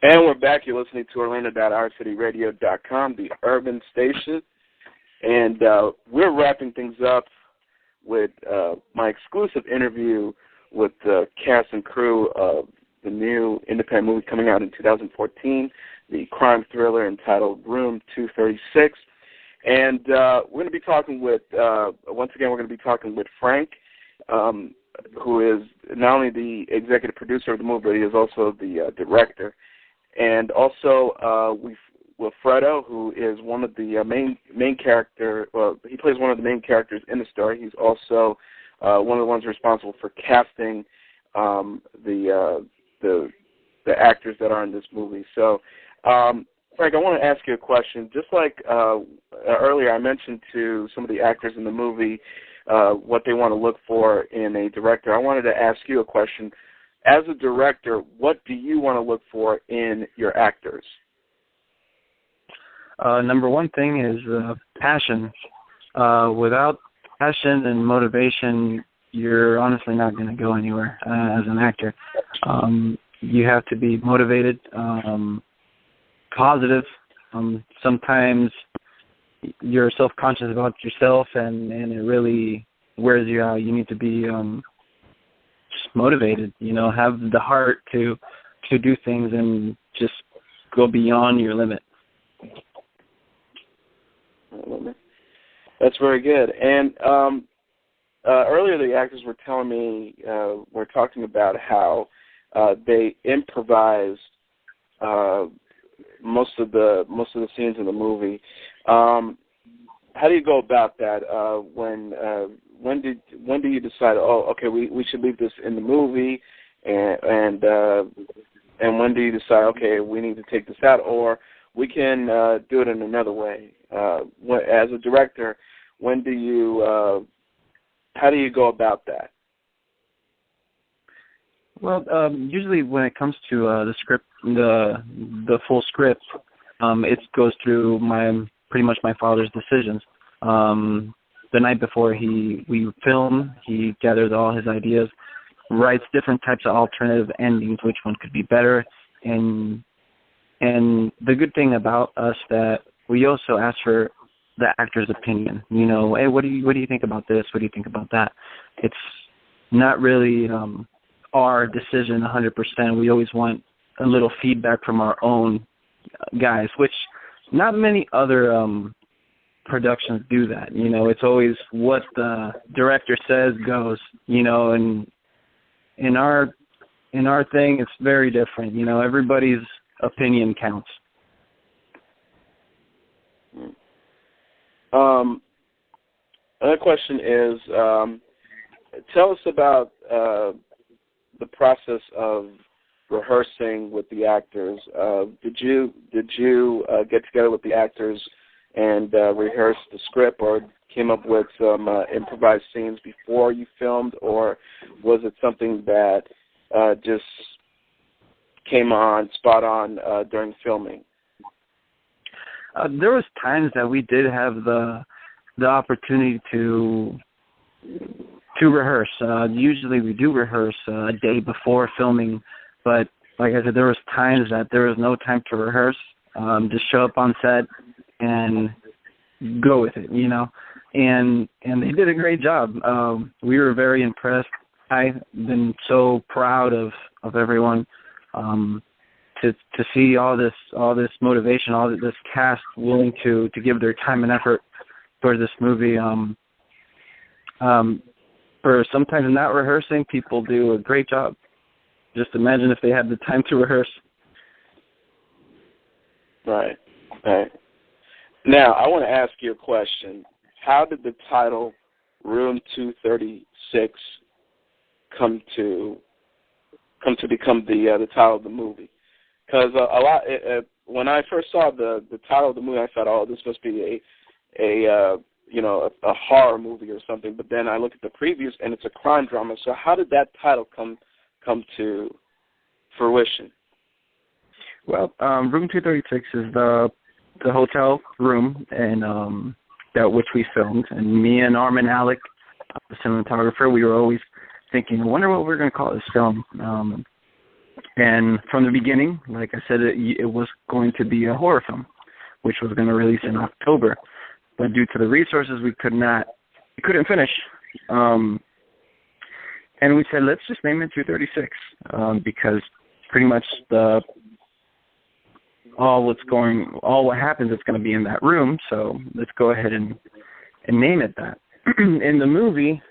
And we're back. You're listening to Orlando.OurCityRadio.com, the urban station. And we're wrapping things up with my exclusive interview with the cast and crew of the new independent movie coming out in 2014, the crime thriller entitled Room 236. And we're going to be talking with, once again, we're going to be talking with Frank, who is not only the executive producer of the movie, but he is also the director. And also Wilfredo, who is one of the main character. Well, he plays one of the main characters in the story. He's also one of the ones responsible for casting the actors that are in this movie. So, Frank, I want to ask you a question. Just like earlier, I mentioned to some of the actors in the movie what they want to look for in a director. I wanted to ask you a question. As a director, what do you want to look for in your actors? Number one thing is passion. Without passion and motivation, you're honestly not going to go anywhere as an actor. You have to be motivated, positive. Sometimes you're self-conscious about yourself, and it really wears you out. You need to be just motivated, have the heart to do things and just go beyond your limit. That's very good. And earlier the actors were telling me, were talking about how they improvised most of the scenes in the movie. How do you go about that? When do you decide? Oh, okay, we should leave this in the movie, and when do you decide? Okay, we need to take this out, or we can do it in another way. As a director, how do you go about that? Well, usually when it comes to the script, the full script, it goes through pretty much my father's decisions. The night before we film, he gathers all his ideas, writes different types of alternative endings, which one could be better, and the good thing about us that we also ask for the actor's opinion. Hey, what do you think about this? What do you think about that? It's not really our decision 100%. We always want a little feedback from our own guys, which not many other productions do that. It's always what the director says goes. And in our thing, it's very different. Everybody's opinion counts. Another question is, tell us about the process of rehearsing with the actors. Did you get together with the actors and rehearse the script, or came up with some improvised scenes before you filmed, or was it something that just came on spot on during filming? There was times that we did have the opportunity to rehearse. Usually we do rehearse a day before filming, but like I said, there was times that there was no time to rehearse. Just show up on set and go with it, And they did a great job. We were very impressed. I've been so proud of everyone. To see all this motivation, all this cast willing to give their time and effort for this movie. For sometimes not rehearsing, people do a great job. Just imagine if they had the time to rehearse. Right. Now, I want to ask you a question. How did the title Room 236 come to become the title of the movie? Because when I first saw the title of the movie, I thought, oh, this must be a horror movie or something. But then I looked at the previews, and it's a crime drama. So how did that title come to fruition? Well, Room 236 is the hotel room and that which we filmed. And me and Armin Alec, the cinematographer, we were always thinking, I wonder what we're going to call this film. And from the beginning, like I said, it was going to be a horror film, which was going to release in October. But due to the resources, we couldn't finish. And we said, let's just name it 236, because pretty much all what happens is going to be in that room. So let's go ahead and name it that. In the movie,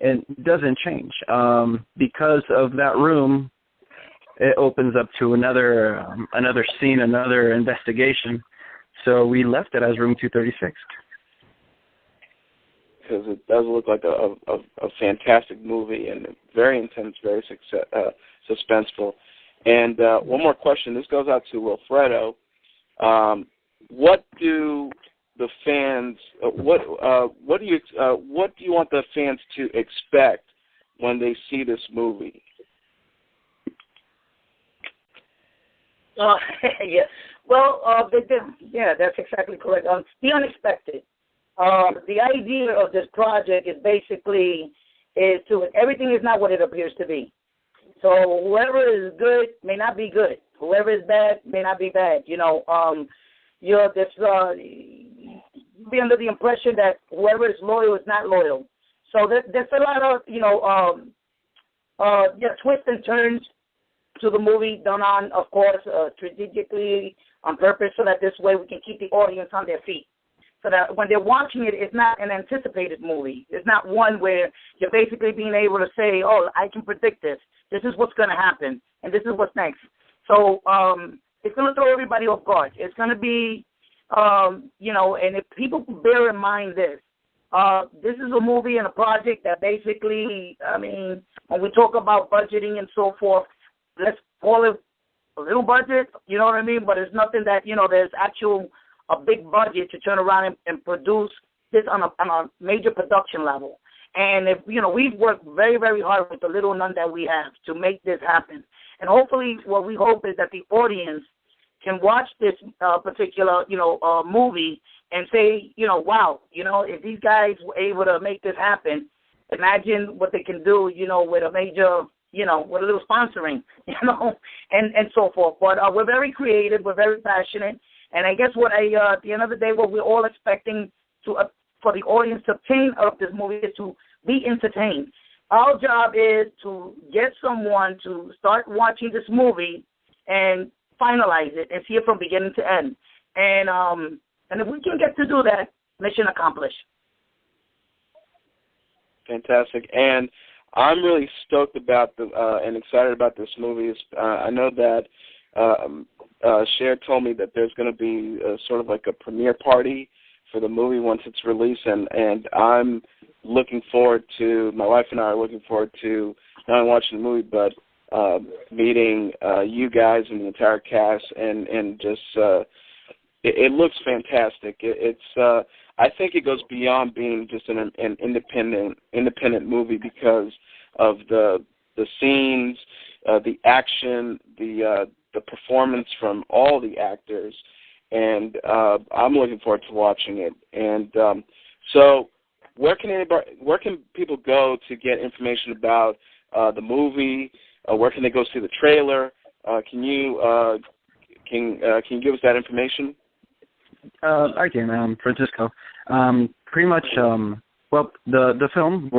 it doesn't change. Because of that room, it opens up to another scene, another investigation. So we left it as room 236. Because it does look like a fantastic movie and very intense, very suspenseful. And one more question. This goes out to Wilfredo. What do the fans? What do you want the fans to expect when they see this movie? Yeah. Well, yeah, that's exactly correct. The unexpected. The idea of this project is basically everything is not what it appears to be. So whoever is good may not be good. Whoever is bad may not be bad. You're be under the impression that whoever is loyal is not loyal. So there's a lot of twists and turns to the movie done on, of course, strategically on purpose, so that this way we can keep the audience on their feet. So that when they're watching it, it's not an anticipated movie. It's not one where you're basically being able to say, oh, I can predict this. This is what's going to happen, and this is what's next. So it's going to throw everybody off guard. It's going to be, and if people bear in mind this is a movie and a project that basically, when we talk about budgeting and so forth, let's call it a little budget, you know what I mean? But it's nothing that, there's a big budget to turn around and produce this on a major production level. And if we've worked very, very hard with the little none that we have to make this happen. And hopefully, what we hope is that the audience can watch this particular movie and say, wow, if these guys were able to make this happen, imagine what they can do, with a major, with a little sponsoring, and so forth. But we're very creative, we're very passionate. And I guess at the end of the day, what we're all expecting for the audience to obtain of this movie is to be entertained. Our job is to get someone to start watching this movie and finalize it and see it from beginning to end. And if we can get to do that, mission accomplished. Fantastic. And I'm really stoked about and excited about this movie. I know that Cher told me that there's going to be sort of like a premiere party for the movie once it's released, and I'm looking forward to, my wife and I are looking forward to not only watching the movie, but meeting you guys and the entire cast, and just, it looks fantastic. It's I think it goes beyond being just an independent movie because of the scenes, the action, the performance from all the actors, and I'm looking forward to watching it. And so, where can people go to get information about the movie? Where can they go see the trailer? Can you give us that information? I can, Francisco. Pretty much, the film,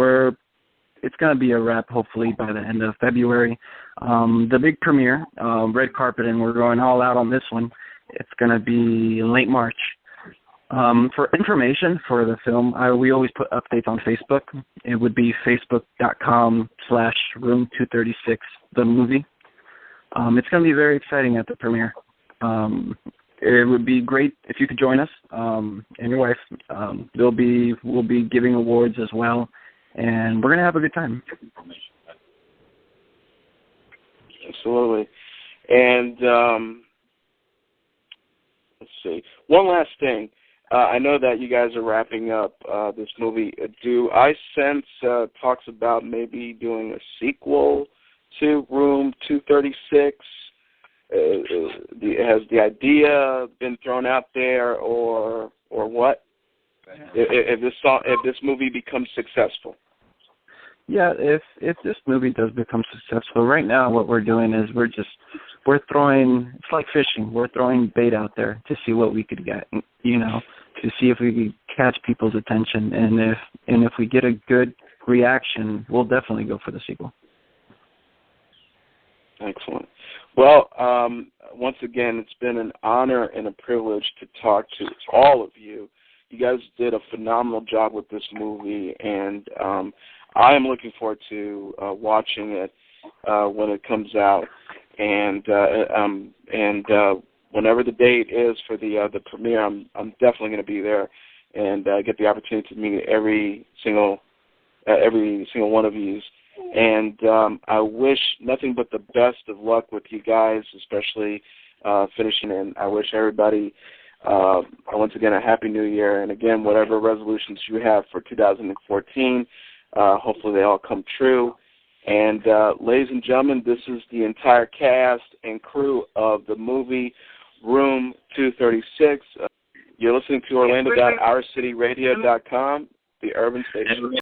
it's going to be a wrap hopefully by the end of February. The big premiere, red carpet, and we're going all out on this one. It's going to be late March. For information for the film, we always put updates on Facebook. It would be facebook.com/room236, the movie. It's going to be very exciting at the premiere. It would be great if you could join us and your wife. We'll be giving awards as well, and we're going to have a good time. Absolutely. And let's see. One last thing. I know that you guys are wrapping up this movie. Do I sense talks about maybe doing a sequel to Room 236? Has the idea been thrown out there, or what? If this movie becomes successful? Yeah, if this movie does become successful, right now what we're doing is we're throwing, it's like fishing. We're throwing bait out there to see what we could get, you know, to see if we could catch people's attention. And if we get a good reaction, we'll definitely go for the sequel. Excellent. Well, once again, it's been an honor and a privilege to talk to all of you. You guys did a phenomenal job with this movie, and I am looking forward to watching it when it comes out, and whenever the date is for the premiere, I'm definitely going to be there and get the opportunity to meet every single one of you. And I wish nothing but the best of luck with you guys, especially finishing. And I wish everybody, once again, a Happy New Year. And again, whatever resolutions you have for 2014, hopefully they all come true. And ladies and gentlemen, this is the entire cast and crew of the movie Room 236. You're listening to Orlando.OurCityRadio.com, the Urban Station.